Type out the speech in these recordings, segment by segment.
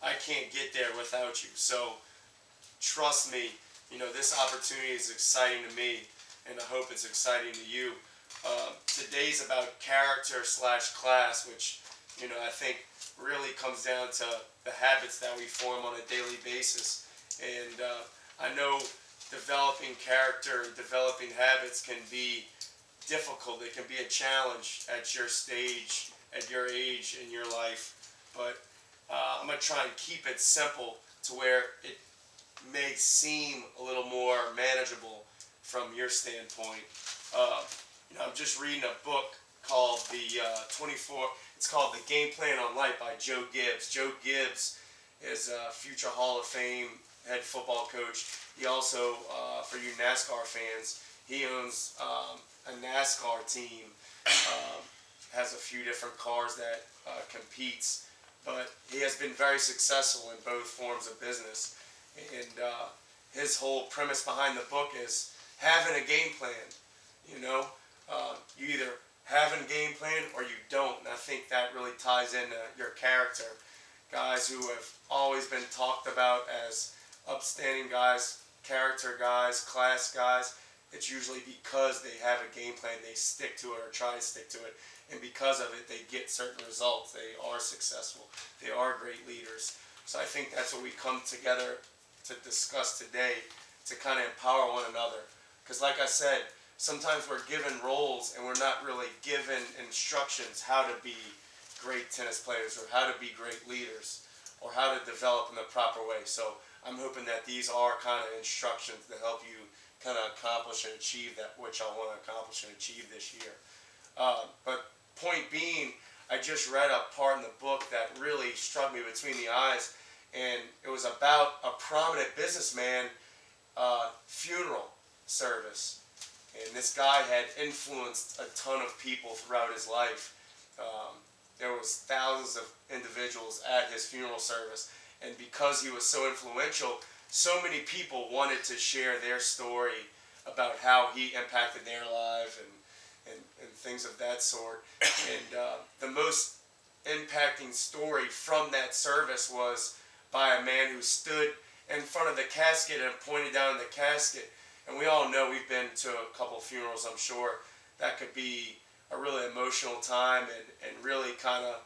I can't get there without you. So trust me, this opportunity is exciting to me, and I hope it's exciting to you. Today's about character slash class, which, I think really comes down to the habits that we form on a daily basis. And I know developing character and developing habits can be difficult. It can be a challenge at your stage, at your age in your life. But I'm going to try and keep it simple to where it may seem a little more manageable from your standpoint. I'm just reading a book called it's called The Game Plan on Life by Joe Gibbs. Joe Gibbs is a future Hall of Fame head football coach. He also, for you NASCAR fans, he owns a NASCAR team, has a few different cars that competes, but he has been very successful in both forms of business. And his whole premise behind the book is having a game plan. You either have a game plan or you don't, and I think that really ties into your character. Guys who have always been talked about as upstanding guys, character guys, class guys, it's usually because they have a game plan, they stick to it or try to stick to it, and because of it they get certain results. They are successful, they are great leaders. So I think that's what we come together to discuss today, to kind of empower one another. Because like I said, sometimes we're given roles and we're not really given instructions how to be great tennis players or how to be great leaders or how to develop in the proper way. So I'm hoping that these are kind of instructions to help you kind of accomplish and achieve that which I want to accomplish and achieve this year. But point being, I just read a part in the book that really struck me between the eyes, and it was about a prominent businessman funeral service. And this guy had influenced a ton of people throughout his life. There was thousands of individuals at his funeral service, and because he was so influential, so many people wanted to share their story about how he impacted their life and things of that sort. And the most impacting story from that service was by a man who stood in front of the casket and pointed down the casket. And we all know, we've been to a couple of funerals, I'm sure, that could be a really emotional time and really kind of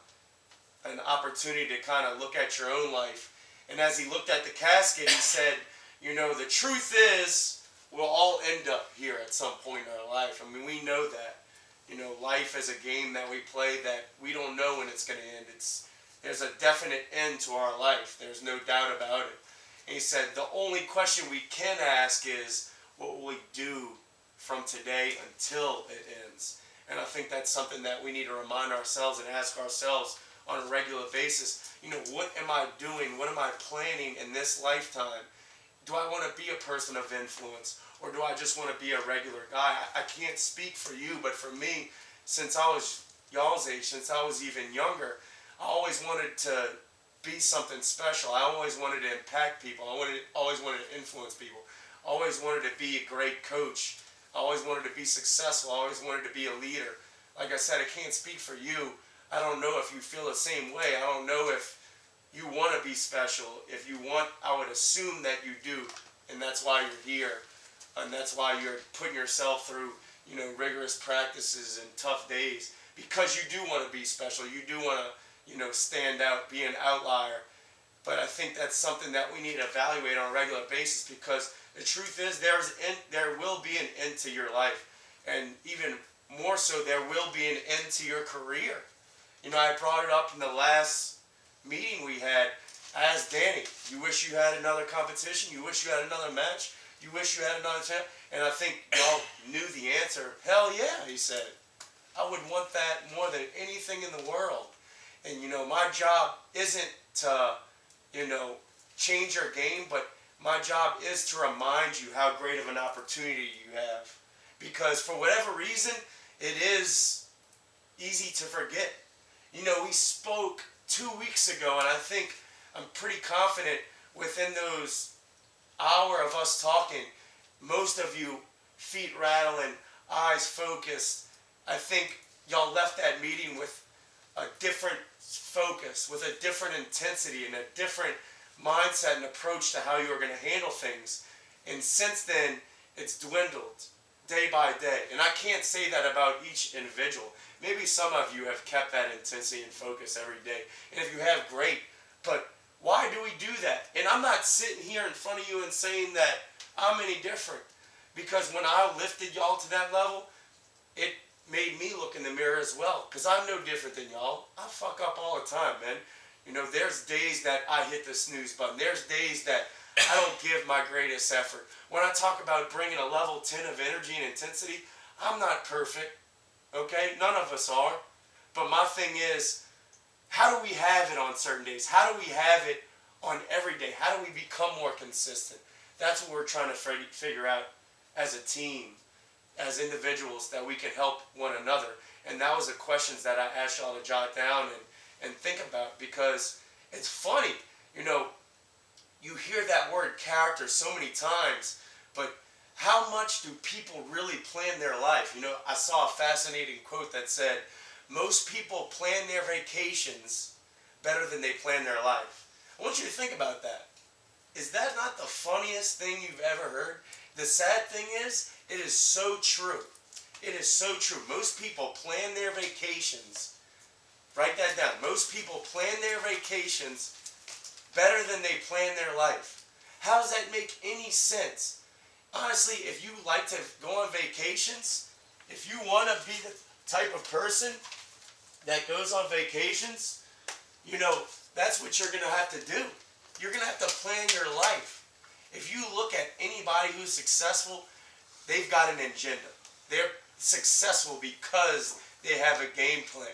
an opportunity to kind of look at your own life. And as he looked at the casket, he said, the truth is, we'll all end up here at some point in our life. I mean, we know that. Life is a game that we play that we don't know when it's going to end. There's a definite end to our life. There's no doubt about it. And he said, the only question we can ask is, what will we do from today until it ends? And I think that's something that we need to remind ourselves and ask ourselves on a regular basis. What am I doing? What am I planning in this lifetime? Do I want to be a person of influence, or do I just want to be a regular guy? I can't speak for you, but for me, since I was y'all's age, since I was even younger, I always wanted to be something special. I always wanted to impact people. I always wanted to influence people. I always wanted to be a great coach. I always wanted to be successful. I always wanted to be a leader. Like I said, I can't speak for you. I don't know if you feel the same way. I don't know if you want to be special. If you want, I would assume that you do, and that's why you're here, and that's why you're putting yourself through, rigorous practices and tough days, because you do want to be special. You do want to, stand out, be an outlier. But I think that's something that we need to evaluate on a regular basis, because the truth is, there will be an end to your life, and even more so, there will be an end to your career. I brought it up in the last meeting we had. I asked Danny, you wish you had another competition? You wish you had another match? You wish you had another champ? And I think y'all knew the answer. Hell yeah, he said. I would want that more than anything in the world. And, my job isn't to, change your game, but my job is to remind you how great of an opportunity you have. Because for whatever reason, it is easy to forget. We spoke 2 weeks ago, and I think I'm pretty confident within those hour of us talking, most of you, feet rattling, eyes focused, I think y'all left that meeting with a different focus, with a different intensity and a different mindset and approach to how you are going to handle things. And since then, it's dwindled day by day. And I can't say that about each individual. Maybe some of you have kept that intensity and focus every day. And if you have, great. But why do we do that? And I'm not sitting here in front of you and saying that I'm any different. Because when I lifted y'all to that level, it made me look in the mirror as well. Because I'm no different than y'all. I fuck up all the time, man. You know, there's days that I hit the snooze button. There's days that I don't give my greatest effort. When I talk about bringing a level 10 of energy and intensity, I'm not perfect. Okay? None of us are. But my thing is, how do we have it on certain days? How do we have it on every day? How do we become more consistent? That's what we're trying to figure out as a team, as individuals, that we can help one another. And that was the questions that I asked y'all to jot down and think about, because it's funny, you know, you hear that word character so many times, but how much do people really plan their life? You know, I saw a fascinating quote that said, most people plan their vacations better than they plan their life. I want you to think about that. Is that not the funniest thing you've ever heard? The sad thing is, it is so true. It is so true. Most people plan their vacations. Write that down. Most people plan their vacations better than they plan their life. How does that make any sense? Honestly, if you like to go on vacations, if you want to be the type of person that goes on vacations, you know, that's what you're going to have to do. You're going to have to plan your life. If you look at anybody who's successful, they've got an agenda. They're successful because they have a game plan.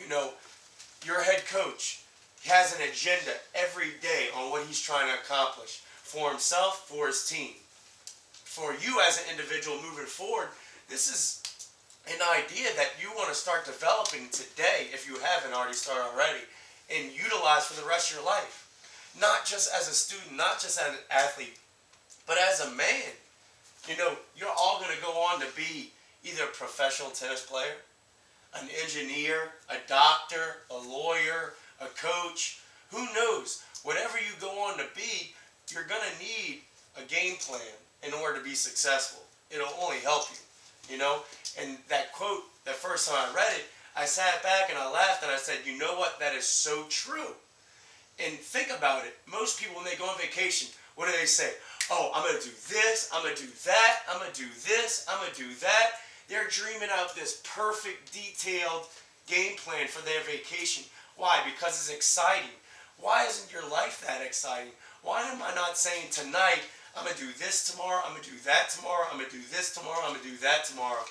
You know, your head coach has an agenda every day on what he's trying to accomplish for himself, for his team. For you as an individual moving forward, this is an idea that you want to start developing today, if you haven't already started already, and utilize for the rest of your life. Not just as a student, not just as an athlete, but as a man. You know, you're all going to go on to be either a professional tennis player, an engineer, a doctor, a lawyer, a coach. Who knows? Whatever you go on to be, you're going to need a game plan in order to be successful. It'll only help you, you know? And that quote, the first time I read it, I sat back and I laughed and I said, you know what? That is so true. And think about it. Most people, when they go on vacation, what do they say? Oh, I'm going to do this, I'm going to do that, I'm going to do this, I'm going to do that. They're dreaming out this perfect, detailed game plan for their vacation. Why? Because it's exciting. Why isn't your life that exciting? Why am I not saying tonight, I'm going to do this tomorrow, I'm going to do that tomorrow, I'm going to do this tomorrow, I'm going to do that tomorrow,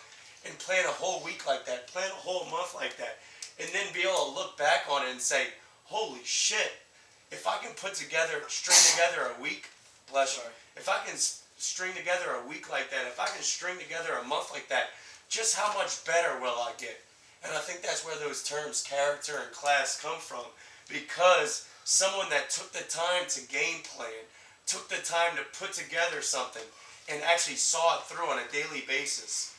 and plan a whole week like that, plan a whole month like that, and then be able to look back on it and say, holy shit, if I can string together a week, bless you, if I can string together a week like that, if I can string together a month like that, just how much better will I get? And I think that's where those terms character and class come from, because someone that took the time to game plan, took the time to put together something, and actually saw it through on a daily basis,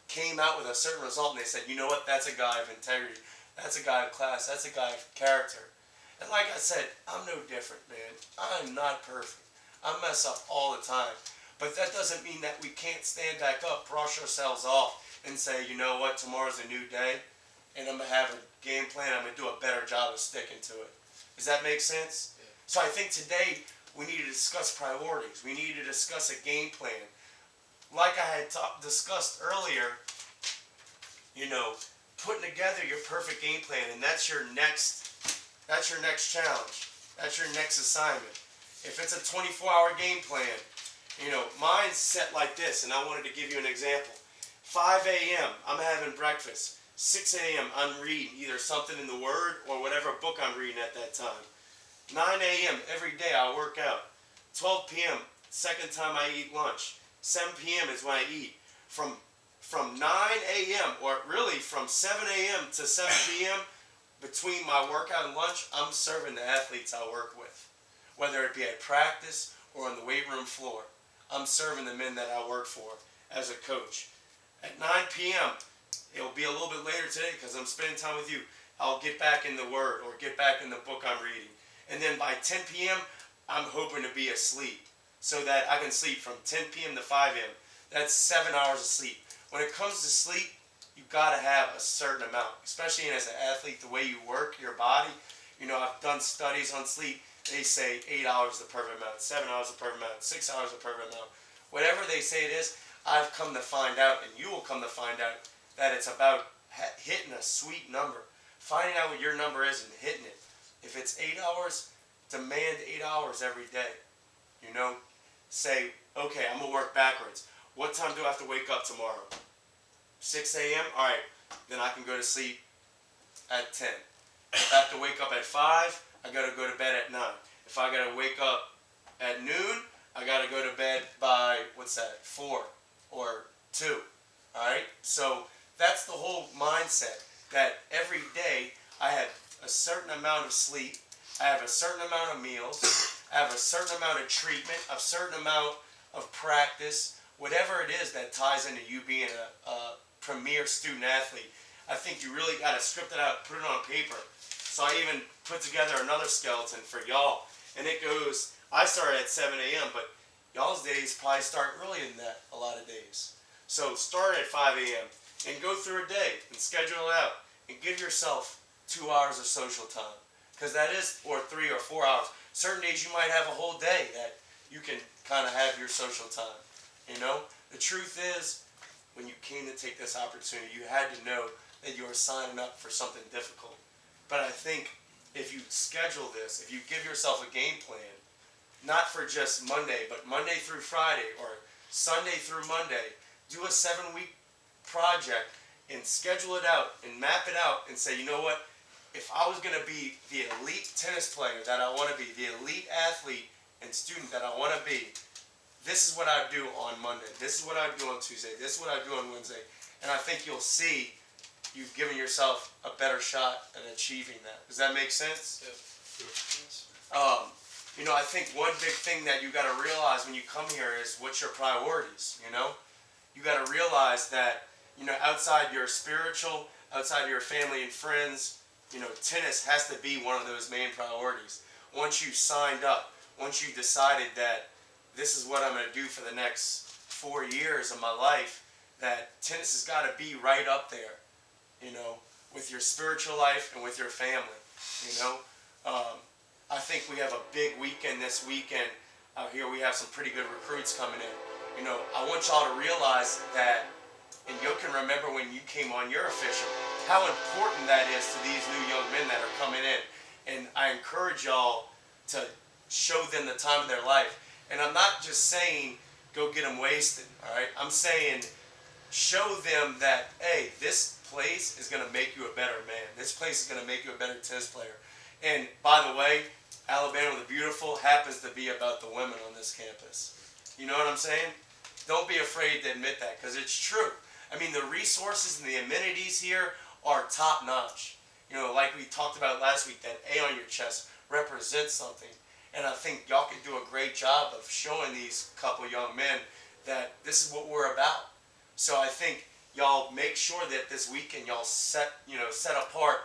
came out with a certain result, and they said, you know what, that's a guy of integrity, that's a guy of class, that's a guy of character. And like I said, I'm no different, man. I'm not perfect. I mess up all the time. But that doesn't mean that we can't stand back up, brush ourselves off, and say, you know what, tomorrow's a new day, and I'm going to have a game plan, I'm going to do a better job of sticking to it. Does that make sense? Yeah. So I think today we need to discuss priorities. We need to discuss a game plan. Like I had discussed earlier, you know, putting together your perfect game plan, and that's your next challenge. That's your next assignment. If it's a 24-hour game plan, you know, mine's set like this, and I wanted to give you an example. 5 a.m., I'm having breakfast. 6 a.m., I'm reading either something in the Word or whatever book I'm reading at that time. 9 a.m., every day I work out. 12 p.m., second time I eat lunch. 7 p.m. is when I eat. From 9 a.m., or really from 7 a.m. to 7 p.m., between my workout and lunch, I'm serving the athletes I work with. Whether it be at practice or on the weight room floor, I'm serving the men that I work for as a coach. At 9 p.m., it'll be a little bit later today because I'm spending time with you. I'll get back in the Word or get back in the book I'm reading. And then by 10 p.m., I'm hoping to be asleep so that I can sleep from 10 p.m. to 5 a.m. That's 7 hours of sleep. When it comes to sleep, you've got to have a certain amount, especially as an athlete, the way you work your body. You know, I've done studies on sleep. They say 8 hours is the perfect amount, 7 hours is the perfect amount, 6 hours is the perfect amount. Whatever they say it is, I've come to find out, and you will come to find out, that it's about hitting a sweet number. Finding out what your number is and hitting it. If it's 8 hours, demand 8 hours every day. You know, say, okay, I'm going to work backwards. What time do I have to wake up tomorrow? 6 a.m.? All right, then I can go to sleep at 10. If I have to wake up at 5, I got to go to bed at 9. If I got to wake up at noon, I got to go to bed by, 4 or 2. All right? So that's the whole mindset, that every day I have a certain amount of sleep, I have a certain amount of meals, I have a certain amount of treatment, a certain amount of practice, whatever it is that ties into you being a premier student athlete. I think you really got to script it out, put it on paper. So I even put together another skeleton for y'all. And it goes, I started at 7 a.m., but y'all's days probably start earlier than that a lot of days. So start at 5 a.m. and go through a day and schedule it out. And give yourself 2 hours of social time. Because that is, or 3 or 4 hours. Certain days you might have a whole day that you can kind of have your social time. You know? The truth is, when you came to take this opportunity, you had to know that you were signing up for something difficult. But I think if you schedule this, if you give yourself a game plan, not for just Monday, but Monday through Friday or Sunday through Monday, do a 7-week project and schedule it out and map it out and say, you know what, if I was going to be the elite tennis player that I want to be, the elite athlete and student that I want to be, this is what I do on Monday, this is what I do on Tuesday, this is what I do on Wednesday. And I think you'll see you've given yourself a better shot at achieving that. Does that make sense? Yeah. You know, I think one big thing that you got to realize when you come here is what's your priorities, you know? You got to realize that, you know, outside your spiritual, outside your family and friends, you know, tennis has to be one of those main priorities. Once you signed up, once you decided that this is what I'm going to do for the next 4 years of my life, that tennis has got to be right up there, you know, with your spiritual life and with your family, you know. I think we have a big weekend this weekend. Out here we have some pretty good recruits coming in. You know, I want y'all to realize that, and you can remember when you came on your official, how important that is to these new young men that are coming in. And I encourage y'all to show them the time of their life. And I'm not just saying go get them wasted, all right? I'm saying show them that, hey, this place is going to make you a better man. This place is going to make you a better tennis player. And by the way, Alabama the Beautiful happens to be about the women on this campus. You know what I'm saying? Don't be afraid to admit that, because it's true. I mean, the resources and the amenities here are top notch. You know, like we talked about last week, that A on your chest represents something. And I think y'all can do a great job of showing these couple young men that this is what we're about. So I think y'all make sure that this weekend y'all set apart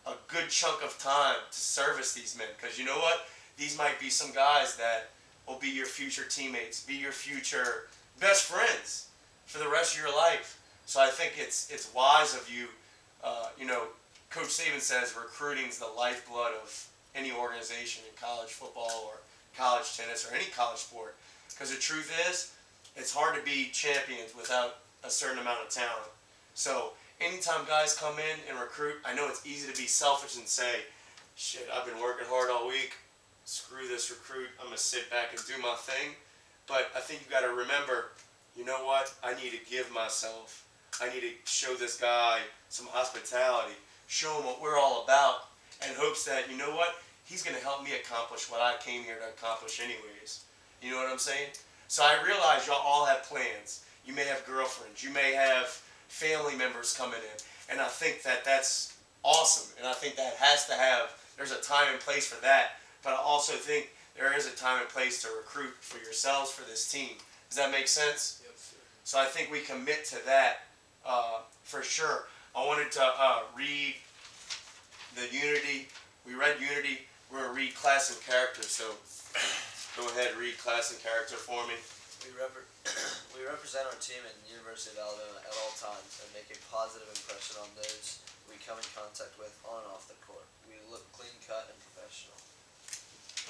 a good chunk of time to service these men. Because you know what? These might be some guys that will be your future teammates, be your future best friends for the rest of your life. So I think it's wise of you. You know, Coach Saban says recruiting's the lifeblood of any organization in college football or college tennis or any college sport. Because the truth is, it's hard to be champions without a certain amount of talent. So anytime guys come in and recruit, I know it's easy to be selfish and say, shit, I've been working hard all week. Screw this recruit. I'm going to sit back and do my thing. But I think you got to remember, you know what? I need to give myself. I need to show this guy some hospitality. Show him what we're all about. In hopes that, you know what? He's going to help me accomplish what I came here to accomplish anyways. You know what I'm saying? So I realize y'all all have plans. You may have girlfriends. You may have family members coming in. And I think that that's awesome. And I think that has to have, there's a time and place for that. But I also think there is a time and place to recruit for yourselves for this team. Does that make sense? Yes, sir. So I think we commit to that for sure. I wanted to read the Unity. We read Unity. We're going to read class and character. So go ahead, read class and character for me. We represent our team at the University of Alabama at all times and make a positive impression on those we come in contact with on and off the court. We look clean cut and professional.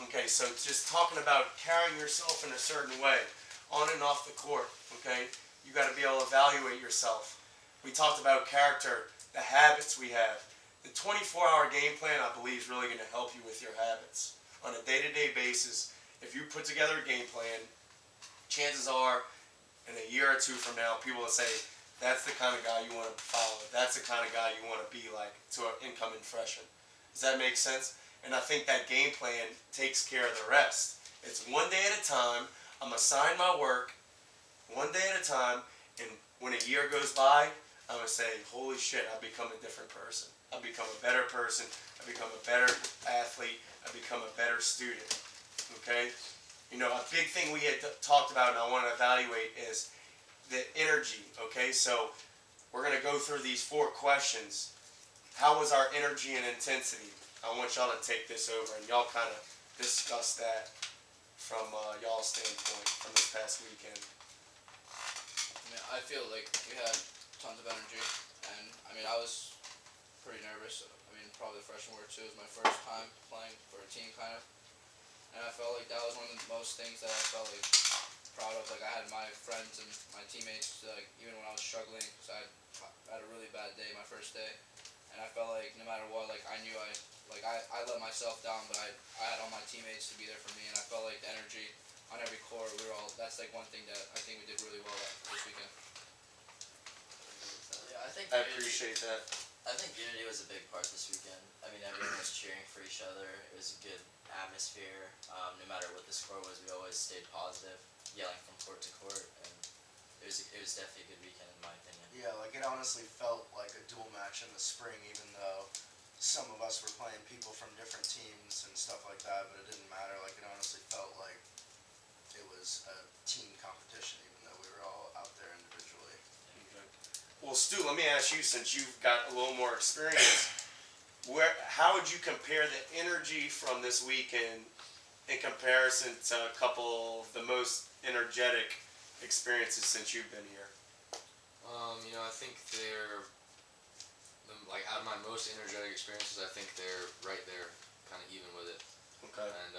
Okay, so just talking about carrying yourself in a certain way on and off the court, okay? You got to be able to evaluate yourself. We talked about character, the habits we have. The 24-hour game plan, I believe, is really going to help you with your habits. On a day-to-day basis, if you put together a game plan, chances are, in a year or two from now, people will say, that's the kind of guy you want to follow. That's the kind of guy you want to be like to an incoming freshman. Does that make sense? And I think that game plan takes care of the rest. It's one day at a time. I'm assigning my work one day at a time, and when a year goes by, I'm going to say, holy shit, I've become a different person. I've become a better person. I've become a better athlete. I've become a better student. Okay? You know, a big thing we had talked about and I want to evaluate is the energy, okay? So we're going to go through these 4 questions. How was our energy and intensity? I want y'all to take this over and y'all kind of discuss that from y'all's standpoint from this past weekend. I feel like we had tons of energy, and I was pretty nervous. Probably the freshman year too. It was my first time playing for a team, kind of. And I felt like that was one of the most things that I felt like proud of. Like I had my friends and my teammates, like even when I was struggling, because I had a really bad day my first day, and I felt like no matter what, like I knew I let myself down, but I had all my teammates to be there for me, and I felt like the energy on every court, that's like one thing that I think we did really well at this weekend. Yeah, I appreciate that. I think unity was a big part this weekend. Everyone was cheering for each other. It was a good atmosphere. No matter what the score was, we always stayed positive, yelling from court to court, and it was definitely a good weekend in my opinion. Yeah, like it honestly felt like a dual match in the spring, even though some of us were playing people from different teams and stuff like that, but it didn't matter. Like it honestly felt like it was a team competition, even though we were all out there individually. Well, Stu, let me ask you, since you've got a little more experience, how would you compare the energy from this weekend in comparison to a couple of the most energetic experiences since you've been here? I think they're, like, out of my most energetic experiences, I think they're right there, kind of even with it. Okay. And,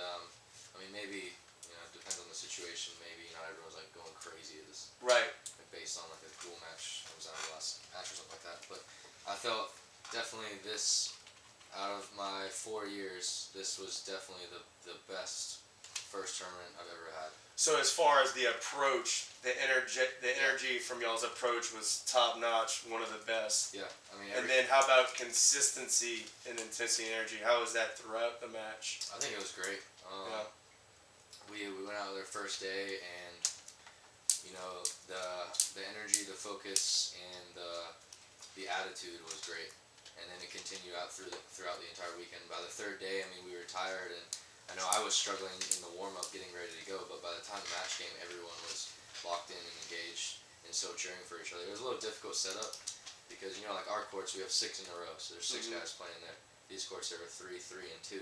maybe, it depends on the situation, maybe not everyone's, like, going crazy at this. Right. Based on, like, a dual match comes out of the last match or something like that. But I felt definitely this, out of my 4 years, this was definitely the best first tournament I've ever had. So as far as the approach, the energy from y'all's approach was top notch, one of the best. Yeah, and then how about consistency and intensity and energy? How was that throughout the match? I think it was great. Yeah. We went out there first day, and the energy, the focus, and the attitude was great. And then it continued out throughout the entire weekend. By the 3rd day, we were tired, and I know I was struggling in the warm-up getting ready to go, but by the time the match came, everyone was locked in and engaged and so cheering for each other. It was a little difficult setup because, like our courts, we have 6 in a row, so there's 6 guys playing there. These courts, there were 3, 3, and 2.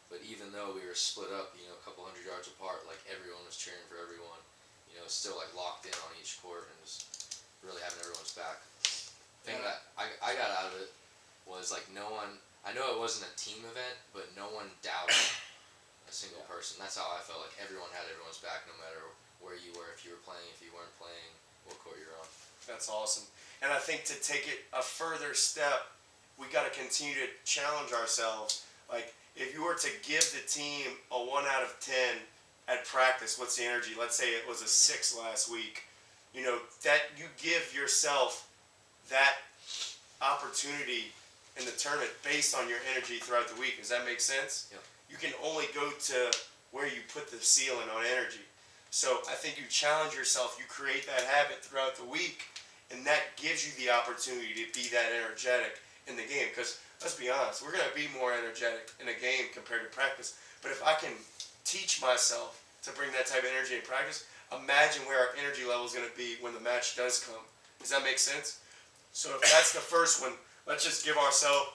But even though we were split up, a couple hundred yards apart, like everyone was cheering for everyone, still like locked in on each court and just really having everyone's back. The thing that I got out of it was like no one, I know it wasn't a team event, but no one doubted a single person. That's how I felt. Like everyone had everyone's back, no matter where you were, if you were playing, if you weren't playing, what court you're on. That's awesome. And I think to take it a further step, we got to continue to challenge ourselves. Like if you were to give the team a 1 out of 10 at practice, what's the energy? Let's say it was a 6 last week. That you give yourself that opportunity in the tournament based on your energy throughout the week. Does that make sense? Yeah. You can only go to where you put the ceiling on energy. So I think you challenge yourself, you create that habit throughout the week, and that gives you the opportunity to be that energetic in the game. Because let's be honest, we're going to be more energetic in a game compared to practice. But if I can teach myself to bring that type of energy in practice, imagine where our energy level is going to be when the match does come. Does that make sense? So if that's the first one, let's just give ourselves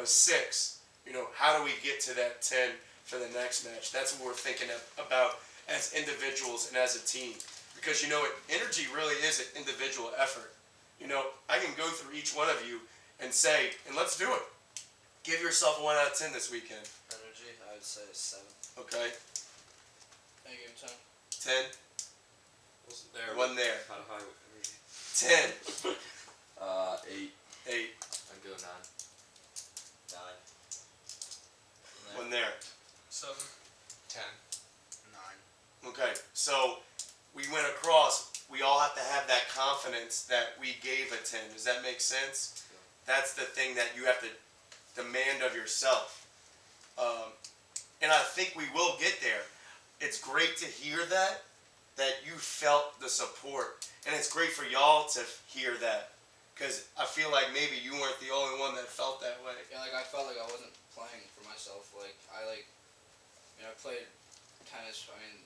a 6. You know, how do we get to that 10 for the next match? That's what we're thinking about as individuals and as a team. Because, you know, energy really is an individual effort. You know, I can go through each one of you and say, and let's do it. Give yourself a 1 out of 10 this weekend. Energy, I would say 7. Okay? I give him 10. 10. Wasn't there. One there. How high energy? 10. 8. 8. I'd go 9. 9. One there. 7. 10. 9. Okay, so we went across. We all have to have that confidence that we gave a 10. Does that make sense? That's the thing that you have to demand of yourself. And I think we will get there. It's great to hear that you felt the support. And it's great for y'all to hear that. Because I feel like maybe you weren't the only one that felt that way. Yeah, like I felt like I wasn't playing for myself. Like I played tennis. I mean,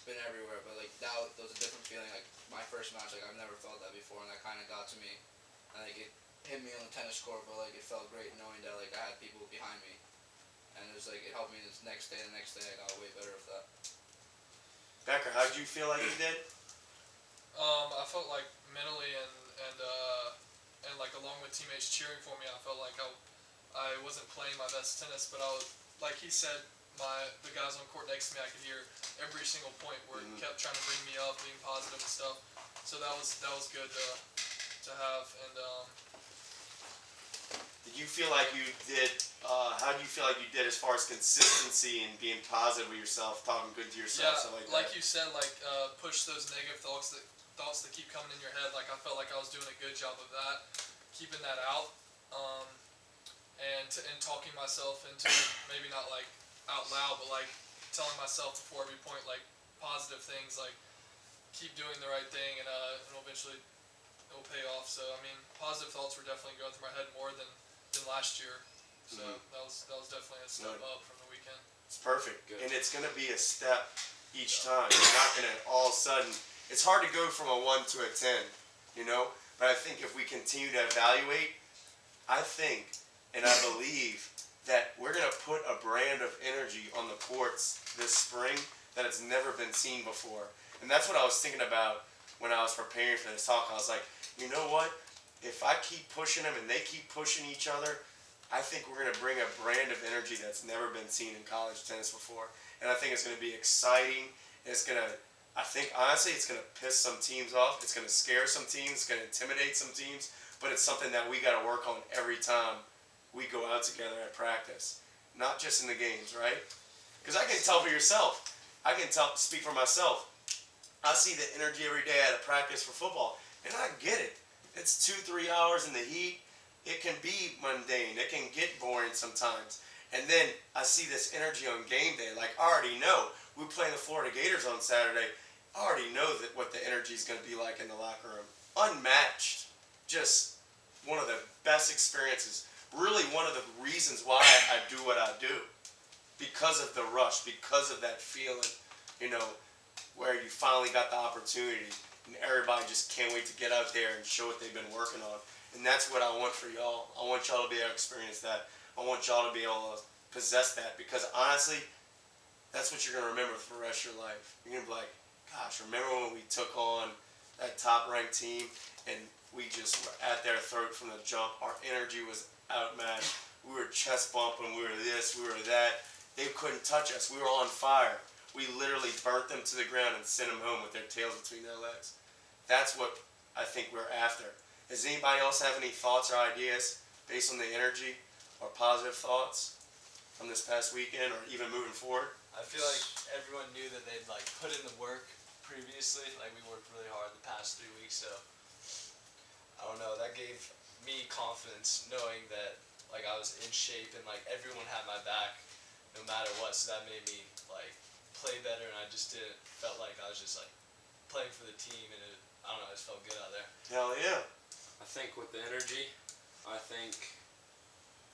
been everywhere, but like that was a different feeling. Like my first match, like I've never felt that before, and that kind of got to me. And like it hit me on the tennis court, but like it felt great knowing that like I had people behind me, and it was like it helped me the next day. The next day, I got way better with that. Becker, how did you feel like you did? I felt like mentally and like along with teammates cheering for me, I felt like I wasn't playing my best tennis, but I was, like he said, the guys on court next to me, I could hear every single point where he kept trying to bring me up, being positive and stuff. So that was good to have. And Did you feel like you did? How do you feel like you did as far as consistency and being positive with yourself, talking good to yourself, stuff like that? like you said, push those negative thoughts that keep coming in your head. Like I felt like I was doing a good job of that, keeping that out, and talking myself into it, maybe not like out loud, but like telling myself before every point like positive things, like keep doing the right thing, and eventually it will pay off. So I mean, positive thoughts were definitely going through my head more than last year. So that was definitely a step up from the weekend. It's perfect. Good. And it's going to be a step each time. You're not going to all of a sudden, it's hard to go from a 1 to a 10, you know? But I think if we continue to evaluate, I think and I believe that we're going to put a brand of energy on the courts this spring that it's never been seen before. And that's what I was thinking about when I was preparing for this talk. I was like, you know what? If I keep pushing them and they keep pushing each other, I think we're going to bring a brand of energy that's never been seen in college tennis before. And I think it's going to be exciting. It's going to, I think, honestly, it's going to piss some teams off. It's going to scare some teams. It's going to intimidate some teams. But it's something that we got to work on every time we go out together at practice. Not just in the games, right? Because I can tell for yourself. I can speak for myself. I see the energy every day at a practice for football. And I get it. It's 2-3 hours in the heat. It can be mundane. It can get boring sometimes. And then I see this energy on game day. Like, I already know. We play the Florida Gators on Saturday. I already know what the energy is going to be like in the locker room. Unmatched. Just one of the best experiences. Really one of the reasons why I do what I do. Because of the rush. Because of that feeling, you know, where you finally got the opportunity. And everybody just can't wait to get out there and show what they've been working on. And that's what I want for y'all. I want y'all to be able to experience that. I want y'all to be able to possess that. Because honestly, that's what you're going to remember for the rest of your life. You're going to be like, gosh, remember when we took on that top-ranked team and we just were at their throat from the jump. Our energy was outmatched. We were chest bumping. We were this. We were that. They couldn't touch us. We were on fire. We literally burnt them to the ground and sent them home with their tails between their legs. That's what I think we're after. Does anybody else have any thoughts or ideas based on the energy or positive thoughts from this past weekend or even moving forward? I feel like everyone knew that they'd like put in the work previously. Like we worked really hard the past 3 weeks, so I don't know. That gave me confidence knowing that like I was in shape and like everyone had my back no matter what. So that made me like play better, and I just felt like I was just like playing for the team, and I don't know, I just felt good out there. Hell yeah. I think with the energy, I think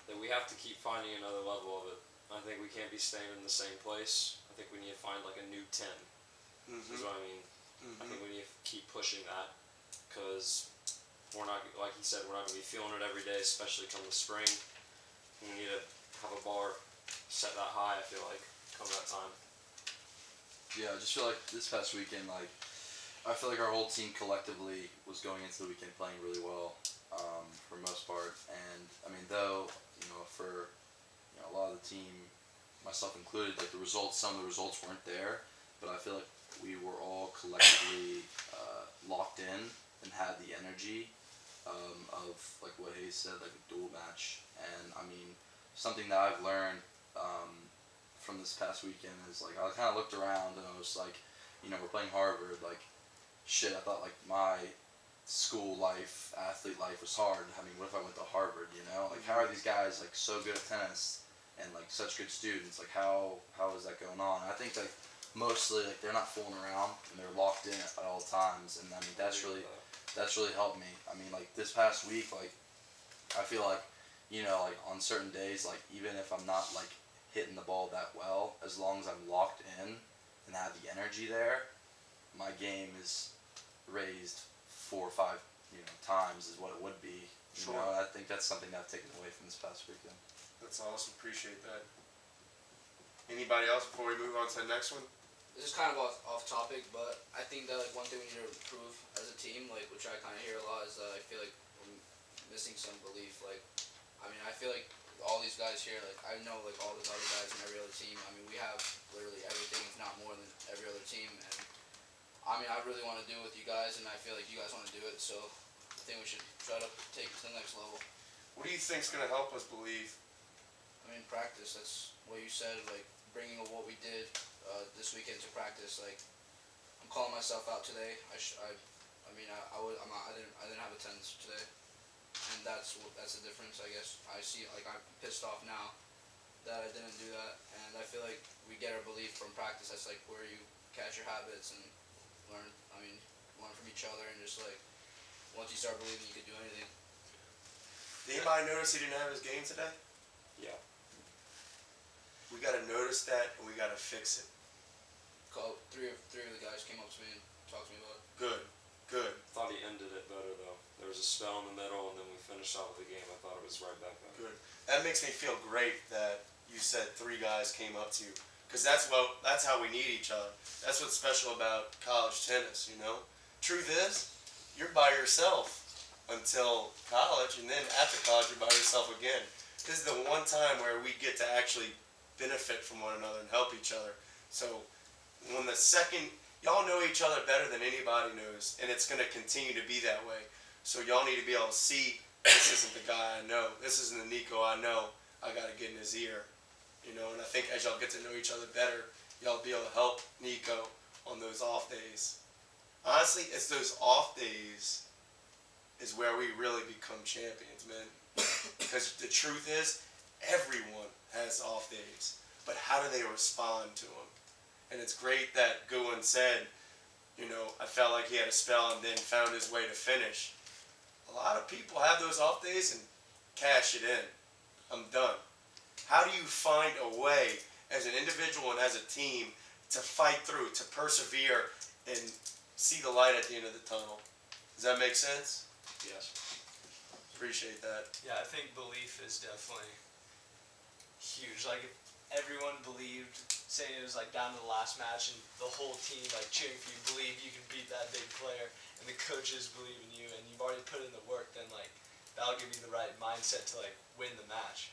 that we have to keep finding another level of it. I think we can't be staying in the same place. I think we need to find like a new 10. Is what I mean. I think we need to keep pushing that because we're not, like he said, we're not going to be feeling it every day, especially come the spring. We need to have a bar set that high, I feel like, come that time. Yeah, I just feel like this past weekend, like, I feel like our whole team collectively was going into the weekend playing really well, for the most part. And, I mean, though, for, a lot of the team, myself included, like, some of the results weren't there, but I feel like we were all collectively locked in and had the energy of, like what Hayes said, like a dual match. And, I mean, something that I've learned from this past weekend is, like, I kind of looked around and I was like, we're playing Harvard, like, shit, I thought, like, my school life, athlete life was hard. I mean, what if I went to Harvard, Like, how are these guys, like, so good at tennis and, like, such good students? Like, how is that going on? I think, like, mostly, like, they're not fooling around and they're locked in at all times. And, I mean, that's really helped me. I mean, like, this past week, like, I feel like, like, on certain days, like, even if I'm not, like, hitting the ball that well, as long as I'm locked in and have the energy there, my game is raised 4 or 5, times is what it would be. Sure. I think that's something that I've taken away from this past weekend. That's awesome. Appreciate that. Anybody else before we move on to the next one? This is kind of off topic, but I think that like one thing we need to improve as a team, like which I kind of hear a lot, is that I feel like we're missing some belief. Like, I mean, I feel like all these guys here, like I know like all the other guys in every other team. I mean, we have literally everything, if not more than every other team. And I mean, I really want to do it with you guys, and I feel like you guys want to do it. So I think we should try to take it to the next level. What do you think's gonna help us believe? I mean, practice. That's what you said. Like bringing what we did this weekend to practice. Like I'm calling myself out today. I mean, I didn't have attendance today, and that's the difference. I guess I see. Like I'm pissed off now that I didn't do that, and I feel like we get our belief from practice. That's like where you catch your habits and learn. I mean, learn from each other, and just like once you start believing, you can do anything. Did anybody notice he didn't have his game today? Yeah. We gotta notice that and we gotta fix it. Three of the guys came up to me and talked to me about it. Good. Good. Thought he ended it better though. There was a spell in the middle and then we finished out with the game. I thought it was right back then. Good. That makes me feel great that you said 3 guys came up to you. Because that's how we need each other. That's what's special about college tennis, Truth is, you're by yourself until college, and then after college you're by yourself again. This is the one time where we get to actually benefit from one another and help each other. So when y'all know each other better than anybody knows, and it's going to continue to be that way. So y'all need to be able to see, this isn't the guy I know, this isn't the Nico I know, I got to get in his ear. And I think as y'all get to know each other better, y'all be able to help Nico on those off days. Honestly, it's those off days is where we really become champions, man. Because the truth is, everyone has off days. But how do they respond to them? And it's great that Goodwin said, I felt like he had a spell and then found his way to finish. A lot of people have those off days and cash it in. I'm done. How do you find a way as an individual and as a team to fight through, to persevere, and see the light at the end of the tunnel? Does that make sense? Yes. Appreciate that. Yeah, I think belief is definitely huge. Like if everyone believed, say it was like down to the last match and the whole team like cheering for you, believe you can beat that big player, and the coaches believe in you and you've already put in the work, then like that'll give you the right mindset to like win the match.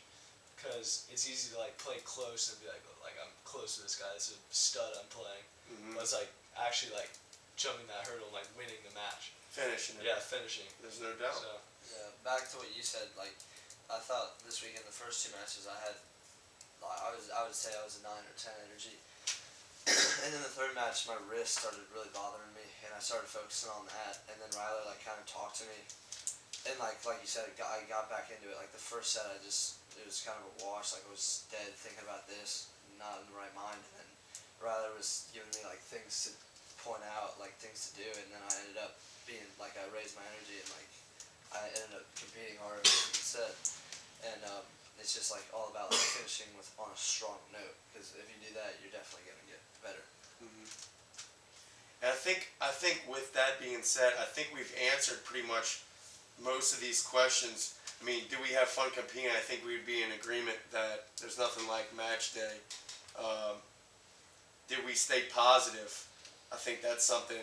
Because it's easy to like play close and be like I'm close to this guy, this is a stud I'm playing. But it's like actually like jumping that hurdle and like winning the match. Finishing it. Yeah, finishing. There's no doubt. So Yeah, back to what you said, like, I thought this weekend, the first 2 matches I had, I would say I was a 9 or 10 energy. And then the third match, my wrist started really bothering me, and I started focusing on that, and then Riley, like, kind of talked to me. And, like you said, I got back into it. Like, the first set, it was kind of a wash. Like, I was dead thinking about this, not in the right mind. And then Riley was giving me, like, things to point out, like, things to do, and then I ended up being, like, I raised my energy, and, like, I ended up competing hard in the set. And, it's just, like, all about, like, finishing on a strong note. Because if you do that, you're definitely going to get better. And I think with that being said, I think we've answered pretty much most of these questions, I mean, do we have fun competing? I think we'd be in agreement that there's nothing like match day. Did we stay positive? I think that's something,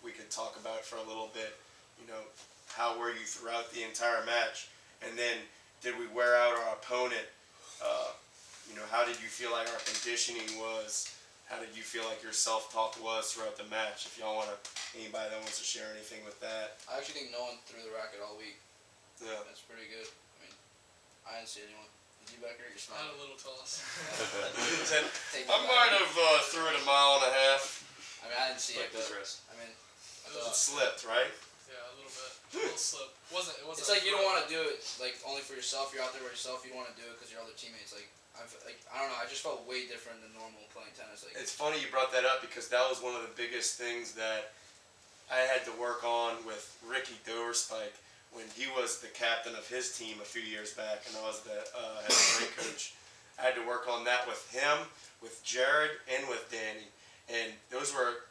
we could talk about for a little bit. How were you throughout the entire match? And then, did we wear out our opponent? How did you feel like our conditioning was? How did you feel like your self-talk was throughout the match? If y'all anybody that wants to share anything with that. I actually think no one threw the racket all week. Yeah. That's pretty good. I mean, I didn't see anyone. Did you, Becker? You're I had smiling. a little toss. Take I it might back. have threw it a mile and a half. I mean, I didn't see Like it, his but wrist. I mean, I It thought, slipped, right? Yeah, a little bit. A little slip. It wasn't. it's like you don't want to do it like only for yourself. You're out there by yourself. You want to do it because your other teammates. I don't know. I just felt way different than normal playing tennis. Like It's funny you brought that up because that was one of the biggest things that I had to work on with Ricky Doverspike when he was the captain of his team a few years back and I was the head strength coach. I had to work on that with him, with Jared, and with Danny. And those were